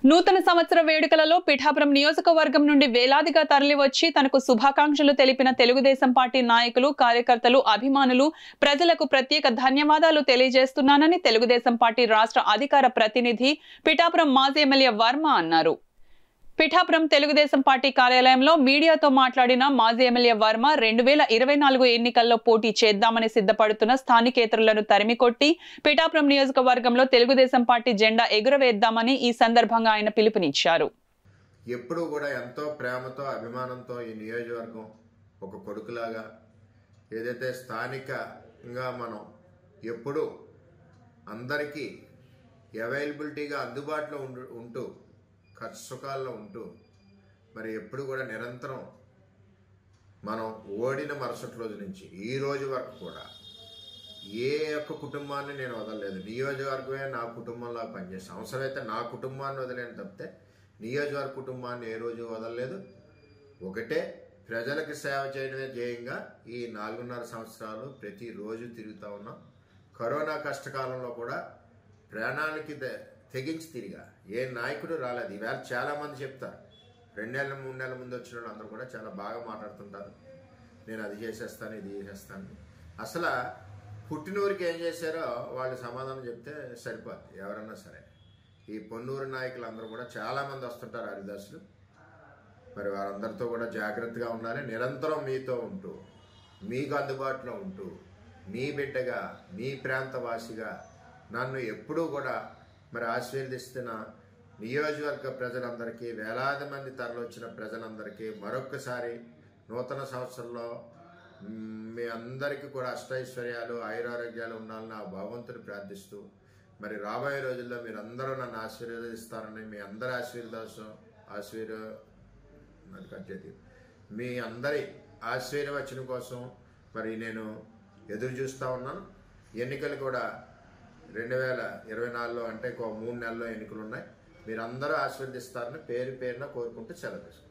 నూతన సంవత్సర వేడుకలలో పిఠాపురం నియోజకవర్గం నుండి వేలాదిగా తరలివచ్చి తనకు శుభాకాంక్షలు తెలిపిన తెలుగుదేశం పార్టీ నాయకులు, కార్యకర్తలు, అభిమానులు, ప్రజలకు ప్రత్యేక ధన్యవాదాలు తెలియజేస్తున్నానని తెలుగుదేశం పార్టీ రాష్ట్ర అధికార ప్రతినిధి పిఠాపురం మాజీ ఎమ్మెల్యే వర్మ అన్నారు. పిఠాపురం తెలుగుదేశం పార్టీ కార్యాలయంలో మీడియాతో మాట్లాడిన మాజీ ఎమ్మెల్యే వర్మ 2024 ఎన్నికల్లో పోటీ చేద్దామని సిద్ధపడుతున్న స్థానికేతరులను తరిమికొట్టి పిఠాపురం నియోజకవర్గంలో తెలుగుదేశం పార్టీ జెండా ఎగురవేద్దామని ఈ సందర్భంగా ఆయన పిలుపునిచ్చారు. ఎప్పుడూ కూడా ఎంతో ప్రేమతో అభిమానంతో ఈ నియోజకవర్గం ఒక కొడుకులాగా ఏదైతే స్థానికంగా మనం ఎప్పుడూ అందరికీ అవైలబిలిటీగా అందుబాటులో ఉంటూ కష్టసుఖాల్లో ఉంటూ మరి ఎప్పుడు కూడా నిరంతరం మనం ఓడిన మరుసటి రోజు నుంచి ఈ రోజు వరకు కూడా ఏ ఒక్క కుటుంబాన్ని నేను వదలలేదు. నియోజకవర్గమే నా కుటుంబంలా పనిచేస్తాను. అవసరమైతే నా కుటుంబాన్ని వదిలేను తప్పితే నియోజకవర్గ కుటుంబాన్ని ఏ రోజు వదలలేదు. ఒకటే ప్రజలకు సేవ చేయడమే ధ్యేయంగా ఈ 4.5 సంవత్సరాలు ప్రతిరోజు తిరుగుతూ ఉన్నాం. కరోనా కష్టకాలంలో కూడా ప్రాణానికి తెగించి తిరిగా ఏ నాయకుడు రాలేదు. ఈవేళ చాలామంది చెప్తారు, 2 నెలల 3 నెలల ముందు వచ్చిన వాళ్ళు అందరూ కూడా చాలా బాగా మాట్లాడుతుంటారు, నేను అది చేసేస్తాను ఇది చేసేస్తాను. అసలు పుట్టినూరికి ఏం చేశారో వాళ్ళు సమాధానం చెప్తే సరిపోదు. ఎవరన్నా సరే ఈ పొన్నూరు నాయకులు అందరూ కూడా చాలామంది వస్తుంటారు, హరిదాసులు. మరి వారందరితో కూడా జాగ్రత్తగా ఉండాలి. నిరంతరం మీతో ఉంటూ మీకు అందుబాటులో ఉంటూ మీ బిడ్డగా మీ ప్రాంతవాసిగా నన్ను ఎప్పుడూ కూడా మరి ఆశీర్వదిస్తున్న నియోజకవర్గ ప్రజలందరికీ, వేలాది మంది తరలివచ్చిన ప్రజలందరికీ మరొక్కసారి నూతన సంవత్సరంలో మీ అందరికీ కూడా అష్టైశ్వర్యాలు ఆయురారోగ్యాలు ఉండాలని ఆ భగవంతుని ప్రార్థిస్తూ మరి రాబోయే రోజుల్లో మీరందరూ నన్ను ఆశీర్వదిస్తారని మీ అందరి మీ అందరి ఆశీర్వచనం కోసం మరి నేను ఎదురు చూస్తూ ఉన్నాను. ఎన్నికలు కూడా 2024లో అంటే 3 నెలల్లో ఎన్నికలు ఉన్నాయి. మీరందరూ ఆశీర్వదిస్తారని పేరు పేరున కోరుకుంటూ సెలవు తీసుకుంటాను.